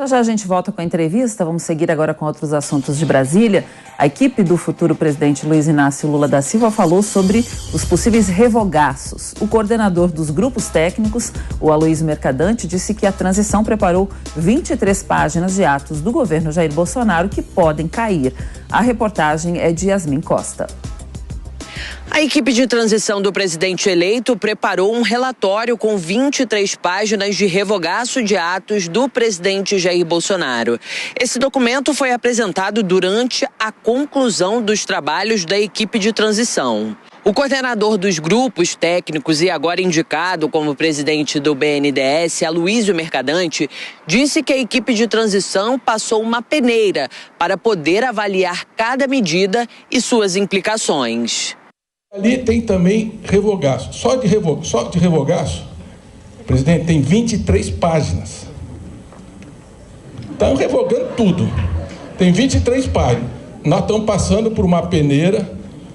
Já já a gente volta com a entrevista, vamos seguir agora com outros assuntos de Brasília. A equipe do futuro presidente Luiz Inácio Lula da Silva falou sobre os possíveis revogaços. O coordenador dos grupos técnicos, o Aloysio Mercadante, disse que a transição preparou 23 páginas de atos do governo Jair Bolsonaro que podem cair. A reportagem é de Yasmin Costa. A equipe de transição do presidente eleito preparou um relatório com 23 páginas de revogaço de atos do presidente Jair Bolsonaro. Esse documento foi apresentado durante a conclusão dos trabalhos da equipe de transição. O coordenador dos grupos técnicos e agora indicado como presidente do BNDES, Aloysio Mercadante, disse que a equipe de transição passou uma peneira para poder avaliar cada medida e suas implicações. Ali tem também revogaço. Só de revogaço, presidente, tem 23 páginas. Estão revogando tudo. Tem 23 páginas. Nós estamos passando por uma peneira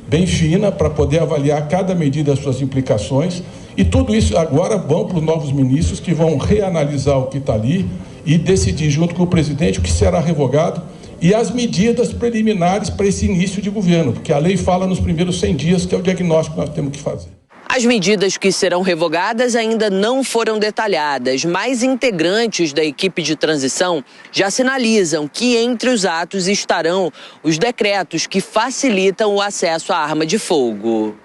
bem fina para poder avaliar cada medida e as suas implicações. E tudo isso agora vão para os novos ministros que vão reanalisar o que está ali e decidir junto com o presidente o que será revogado e as medidas preliminares para esse início de governo, porque a lei fala nos primeiros 100 dias, que é o diagnóstico que nós temos que fazer. As medidas que serão revogadas ainda não foram detalhadas, mas integrantes da equipe de transição já sinalizam que entre os atos estarão os decretos que facilitam o acesso à arma de fogo.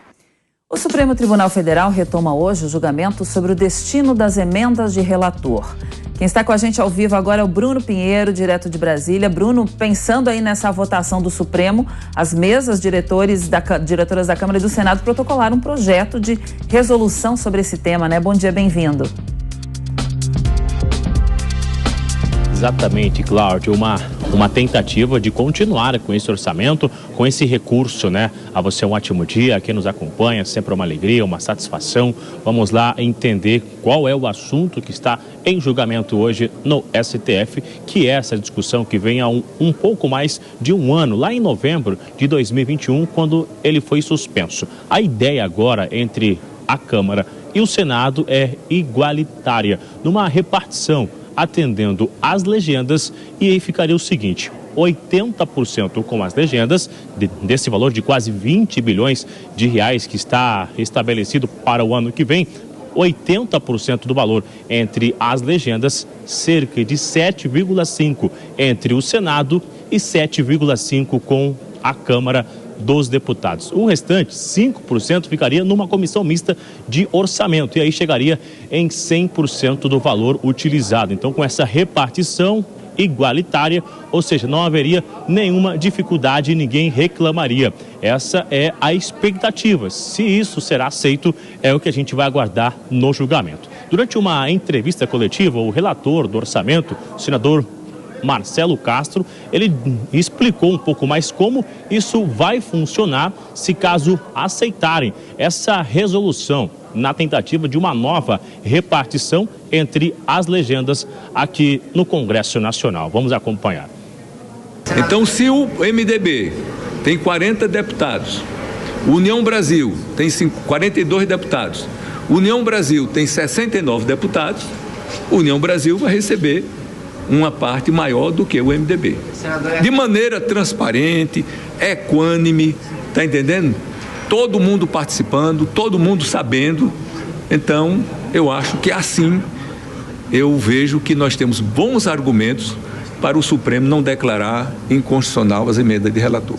O Supremo Tribunal Federal retoma hoje o julgamento sobre o destino das emendas de relator. Quem está com a gente ao vivo agora é o Bruno Pinheiro, direto de Brasília. Bruno, pensando aí nessa votação do Supremo, as mesas diretoras da Câmara e do Senado protocolaram um projeto de resolução sobre esse tema, né? Bom dia, bem-vindo. Exatamente, Cláudio, uma tentativa de continuar com esse orçamento, com esse recurso, né? A você um ótimo dia, quem nos acompanha, sempre uma alegria, uma satisfação. Vamos lá entender qual é o assunto que está em julgamento hoje no STF, que é essa discussão que vem há um pouco mais de um ano, lá em novembro de 2021, quando ele foi suspenso. A ideia agora entre a Câmara e o Senado é igualitária, numa repartição atendendo às legendas, e aí ficaria o seguinte: 80% com as legendas, desse valor de quase 20 bilhões de reais que está estabelecido para o ano que vem, 80% do valor entre as legendas, cerca de 7,5% entre o Senado e 7,5% com a Câmara dos Deputados. O restante, 5%, ficaria numa comissão mista de orçamento e aí chegaria em 100% do valor utilizado. Então, com essa repartição igualitária, ou seja, não haveria nenhuma dificuldade e ninguém reclamaria. Essa é a expectativa. Se isso será aceito, é o que a gente vai aguardar no julgamento. Durante uma entrevista coletiva, o relator do orçamento, o senador Marcelo Castro, ele explicou um pouco mais como isso vai funcionar se caso aceitarem essa resolução na tentativa de uma nova repartição entre as legendas aqui no Congresso Nacional. Vamos acompanhar. Então, se o MDB tem 40 deputados, União Brasil tem 42 deputados, União Brasil tem 69 deputados, União Brasil vai receber uma parte maior do que o MDB. De maneira transparente, equânime, tá entendendo? Todo mundo participando, todo mundo sabendo. Então, eu acho que assim, eu vejo que nós temos bons argumentos para o Supremo não declarar inconstitucional as emendas de relator.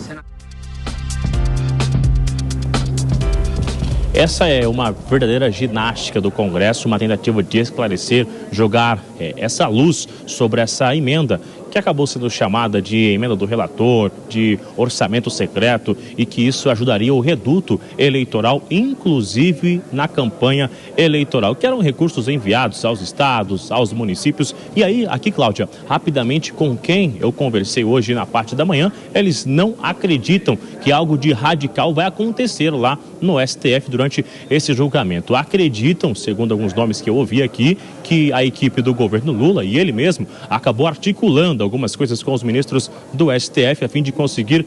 Essa é uma verdadeira ginástica do Congresso, uma tentativa de esclarecer, jogar essa luz sobre essa emenda, que acabou sendo chamada de emenda do relator, de orçamento secreto, e que isso ajudaria o reduto eleitoral, inclusive na campanha eleitoral, que eram recursos enviados aos estados, aos municípios. E aí, aqui, Cláudia, rapidamente, com quem eu conversei hoje na parte da manhã, eles não acreditam que algo de radical vai acontecer lá no STF durante esse julgamento. Acreditam, segundo alguns nomes que eu ouvi aqui, que a equipe do governo Lula e ele mesmo acabou articulando algumas coisas com os ministros do STF a fim de conseguir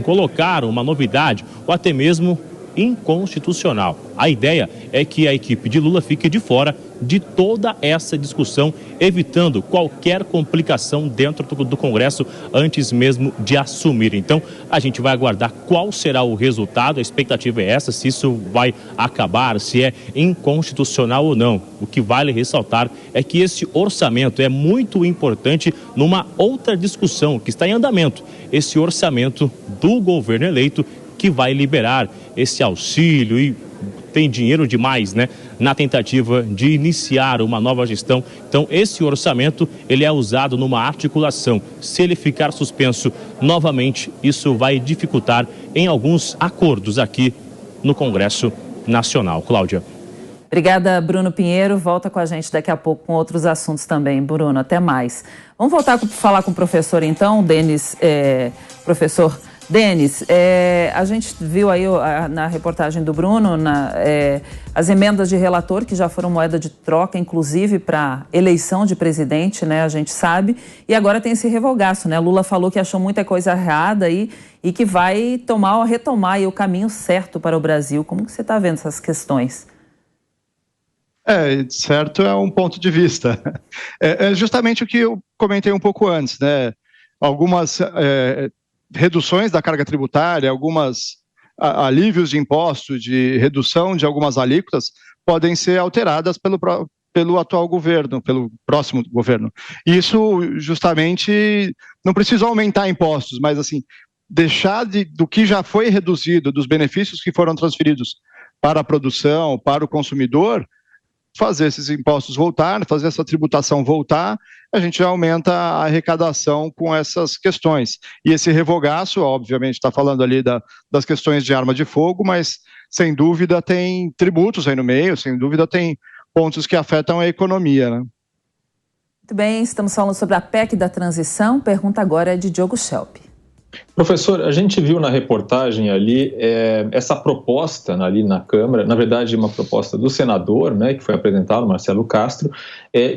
colocar uma novidade ou até mesmo inconstitucional. A ideia é que a equipe de Lula fique de fora de toda essa discussão, evitando qualquer complicação dentro do Congresso antes mesmo de assumir. Então, a gente vai aguardar qual será o resultado. A expectativa é essa, se isso vai acabar, se é inconstitucional ou não. O que vale ressaltar é que esse orçamento é muito importante numa outra discussão que está em andamento. Esse orçamento do governo eleito que vai liberar esse auxílio e tem dinheiro demais, né, na tentativa de iniciar uma nova gestão. Então, esse orçamento, ele é usado numa articulação. Se ele ficar suspenso novamente, isso vai dificultar em alguns acordos aqui no Congresso Nacional. Cláudia. Obrigada, Bruno Pinheiro. Volta com a gente daqui a pouco com outros assuntos também, Bruno. Até mais. Vamos voltar a falar com o professor, então, Denis, professor Denis, a gente viu aí na reportagem do Bruno as emendas de relator que já foram moeda de troca, inclusive para eleição de presidente, né? A gente sabe. E agora tem esse revogaço, né? Lula falou que achou muita coisa errada aí e que vai retomar aí o caminho certo para o Brasil. Como que você está vendo essas questões? Certo, é um ponto de vista. É justamente o que eu comentei um pouco antes, né? Algumas reduções da carga tributária, algumas alívios de impostos, de redução de algumas alíquotas, podem ser alteradas pelo atual governo, pelo próximo governo. Isso justamente não precisa aumentar impostos, mas assim, deixar do que já foi reduzido, dos benefícios que foram transferidos para a produção, para o consumidor, fazer esses impostos voltar, fazer essa tributação voltar, a gente já aumenta a arrecadação com essas questões. E esse revogaço, obviamente, está falando ali das questões de arma de fogo, mas, sem dúvida, tem tributos aí no meio, sem dúvida tem pontos que afetam a economia, né? Muito bem, estamos falando sobre a PEC da transição. Pergunta agora é de Diogo Schelp. Professor, a gente viu na reportagem ali essa proposta ali na Câmara, na verdade uma proposta do senador, né, que foi apresentado, Marcelo Castro,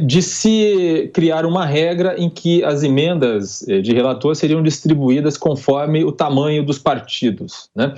de se criar uma regra em que as emendas de relator seriam distribuídas conforme o tamanho dos partidos, né?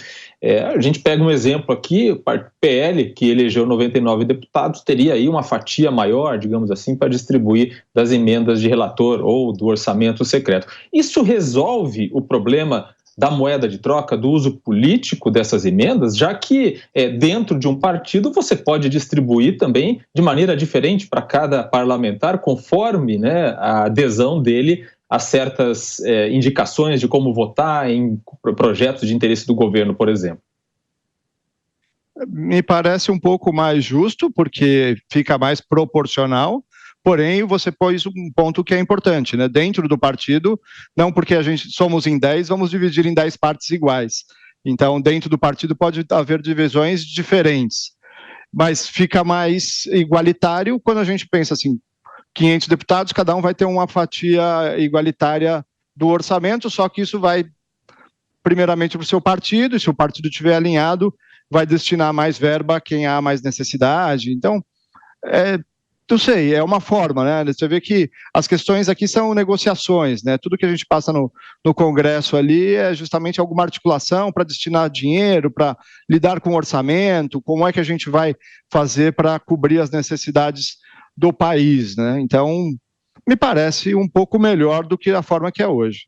A gente pega um exemplo aqui, o PL, que elegeu 99 deputados, teria aí uma fatia maior, digamos assim, para distribuir das emendas de relator ou do orçamento secreto. Isso resolve o problema da moeda de troca, do uso político dessas emendas, já que dentro de um partido você pode distribuir também de maneira diferente para cada parlamentar, conforme, né, a adesão dele a certas indicações de como votar em projetos de interesse do governo, por exemplo. Me parece um pouco mais justo, porque fica mais proporcional. Porém, você pôs um ponto que é importante, né? Dentro do partido, não porque a gente somos em 10, vamos dividir em 10 partes iguais. Então, dentro do partido pode haver divisões diferentes, mas fica mais igualitário quando a gente pensa assim, 500 deputados, cada um vai ter uma fatia igualitária do orçamento, só que isso vai primeiramente para o seu partido, e se o partido estiver alinhado, vai destinar mais verba a quem há mais necessidade. Então, não sei, é uma forma, né? Você vê que as questões aqui são negociações, né? Tudo que a gente passa no Congresso ali é justamente alguma articulação para destinar dinheiro, para lidar com o orçamento, como é que a gente vai fazer para cobrir as necessidades do país, né? Então, me parece um pouco melhor do que a forma que é hoje.